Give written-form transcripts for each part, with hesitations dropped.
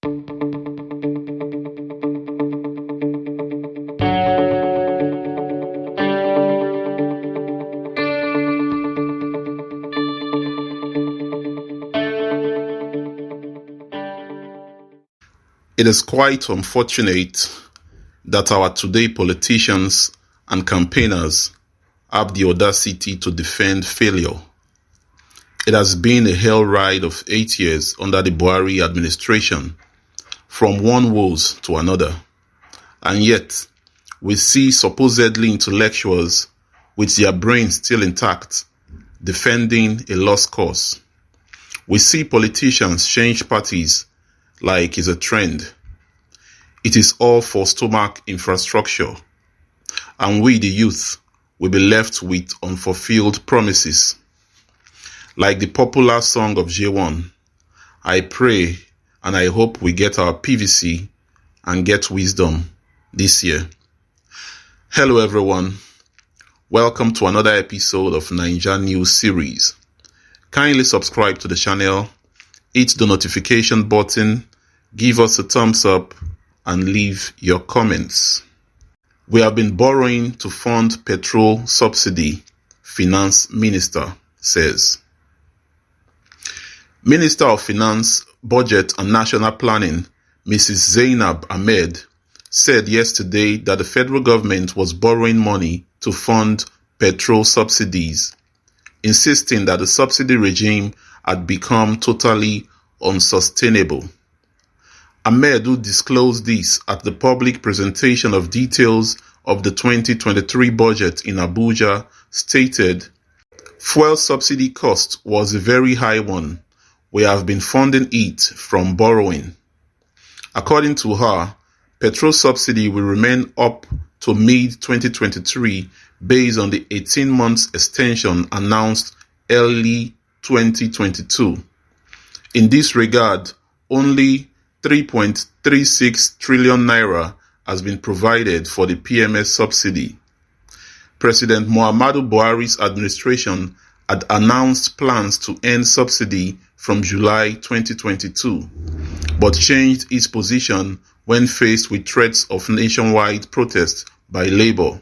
It is quite unfortunate that our today politicians and campaigners have the audacity to defend failure. It has been a hell ride of 8 years under the Buhari administration, from one woes to another. And yet, we see supposedly intellectuals with their brains still intact, defending a lost cause. We see politicians change parties like it's a trend. It is all for stomach infrastructure. And we, the youth, will be left with unfulfilled promises. Like the popular song of J1, I pray and I hope we get our PVC and get wisdom this year. Hello everyone. Welcome to another episode of Naija News series. Kindly subscribe to the channel, hit the notification button, give us a thumbs up, and leave your comments. We have been borrowing to fund petrol subsidy, Finance Minister says. Minister of Finance, Budget and National Planning, Mrs. Zainab Ahmed, said yesterday that the federal government was borrowing money to fund petrol subsidies, insisting that the subsidy regime had become totally unsustainable. Ahmed, who disclosed this at the public presentation of details of the 2023 budget in Abuja, stated, "Fuel subsidy cost was a very high one. We have been funding it from borrowing." According to her, petrol subsidy will remain up to mid-2023 based on the 18 months extension announced early 2022. In this regard, only 3.36 trillion naira has been provided for the PMS subsidy. President Muhammadu Buhari's administration had announced plans to end subsidy from July 2022, but changed its position when faced with threats of nationwide protests by Labour.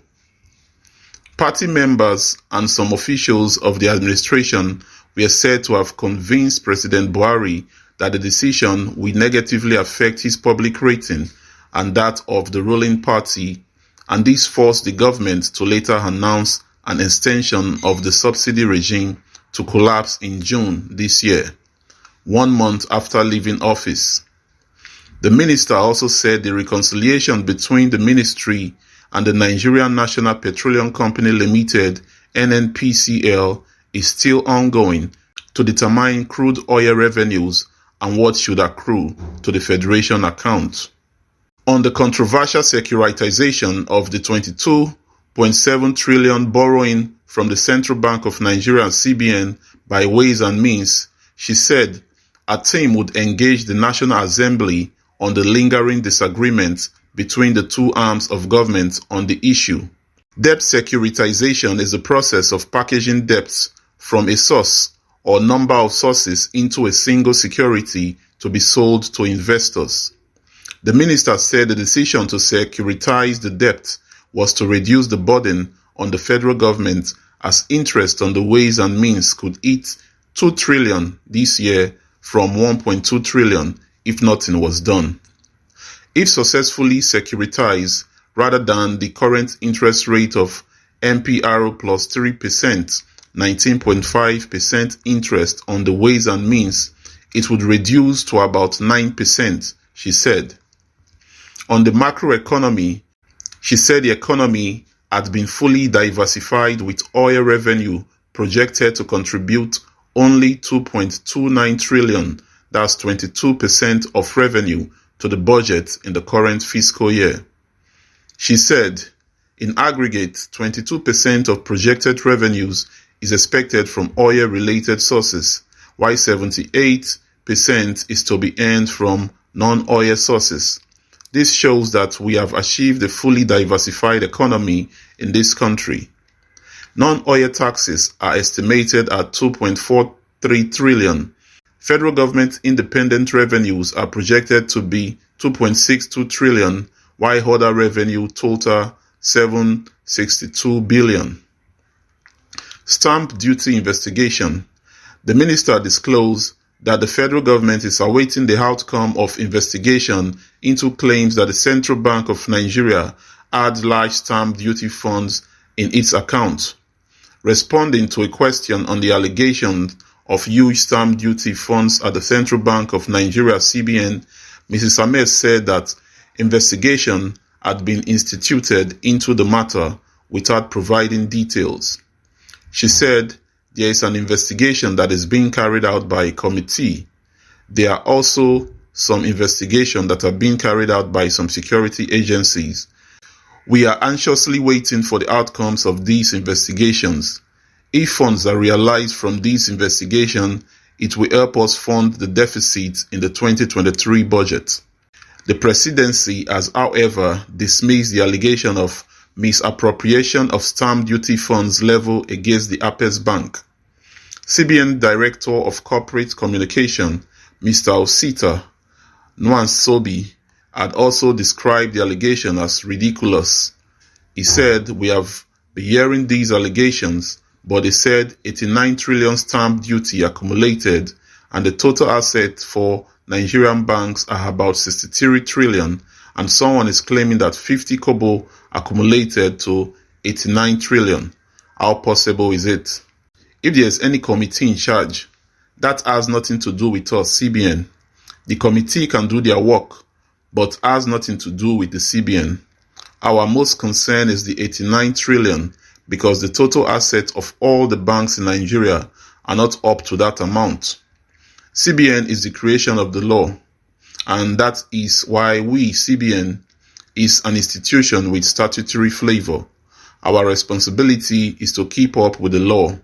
Party members and some officials of the administration were said to have convinced President Buhari that the decision will negatively affect his public rating and that of the ruling party, and this forced the government to later announce an extension of the subsidy regime to collapse in June this year, 1 month after leaving office. The minister also said the reconciliation between the ministry and the Nigerian National Petroleum Company Limited, NNPCL, is still ongoing to determine crude oil revenues and what should accrue to the Federation account. On the controversial securitization of the 22.7 trillion borrowing from the Central Bank of Nigeria (CBN) by Ways and Means, she said a team would engage the National Assembly on the lingering disagreement between the two arms of government on the issue. Debt securitization is the process of packaging debts from a source or number of sources into a single security to be sold to investors. The minister said the decision to securitize the debt was to reduce the burden on the federal government, as interest on the Ways and Means could hit 2 trillion this year from 1.2 trillion if nothing was done. If successfully securitized, rather than the current interest rate of MPR plus 3%, 19.5% interest on the Ways and Means, it would reduce to about 9%, she said. On the macroeconomy, she said the economy had been fully diversified with oil revenue projected to contribute only 2.29 trillion, that's 22% of revenue, to the budget in the current fiscal year. She said, in aggregate, 22% of projected revenues is expected from oil-related sources, while 78% is to be earned from non-oil sources. This shows that we have achieved a fully diversified economy in this country. Non-oil taxes are estimated at 2.43 trillion, Federal government independent revenues are projected to be 2.62 trillion, while other revenue total 762 billion. Stamp duty investigation. The minister disclosed that the federal government is awaiting the outcome of investigation into claims that the Central Bank of Nigeria had large stamp duty funds in its account. Responding to a question on the allegation of huge stamp duty funds at the Central Bank of Nigeria (CBN), Mrs. Ahmed said that investigation had been instituted into the matter without providing details. She said there is an investigation that is being carried out by a committee. There are also some investigations that are being carried out by some security agencies. We are anxiously waiting for the outcomes of these investigations. If funds are realized from these investigations, it will help us fund the deficit in the 2023 budget. The presidency has, however, dismissed the allegation of misappropriation of stamp duty funds leveled against the Apex Bank. CBN Director of Corporate Communication, Mr. Osita Nwansobi, had also described the allegation as ridiculous. He said, "We have been hearing these allegations, but they said 89 trillion stamp duty accumulated, and the total assets for Nigerian banks are about 63 trillion, and someone is claiming that 50 kobo accumulated to 89 trillion. How possible is it?" If there is any committee in charge, that has nothing to do with us, CBN. The committee can do their work, but has nothing to do with the CBN. Our most concern is the 89 trillion because the total assets of all the banks in Nigeria are not up to that amount. CBN is the creation of the law, and that is why we, CBN, is an institution with statutory flavor. Our responsibility is to keep up with the law.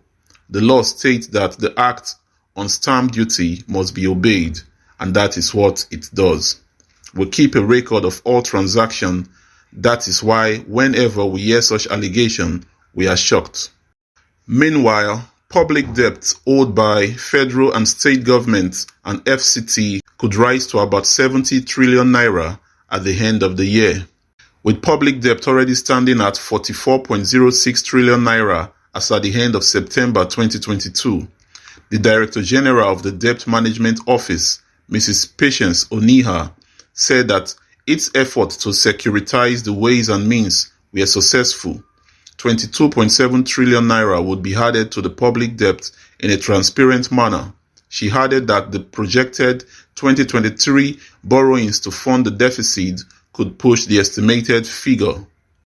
The law states that the Act on Stamp Duty must be obeyed, and that is what it does. We keep a record of all transactions. That is why whenever we hear such allegation, we are shocked. Meanwhile, public debt owed by federal and state governments and FCT could rise to about 70 trillion naira at the end of the year. With public debt already standing at 44.06 trillion naira as at the end of September 2022, the Director General of the Debt Management Office, Mrs. Patience Oniha, said that its efforts to securitize the ways and means were successful. 22.7 trillion naira would be added to the public debt in a transparent manner. She added that the projected 2023 borrowings to fund the deficit could push the estimated figure.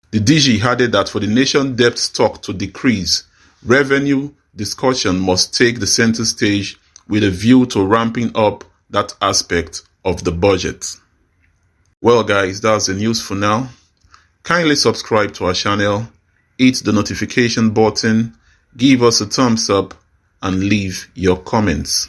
The DG added that for the nation's debt stock to decrease, revenue discussion must take the center stage with a view to ramping up that aspect of the budget. Well guys, that's the news for now. Kindly subscribe to our channel, hit the notification button, give us a thumbs up, and leave your comments.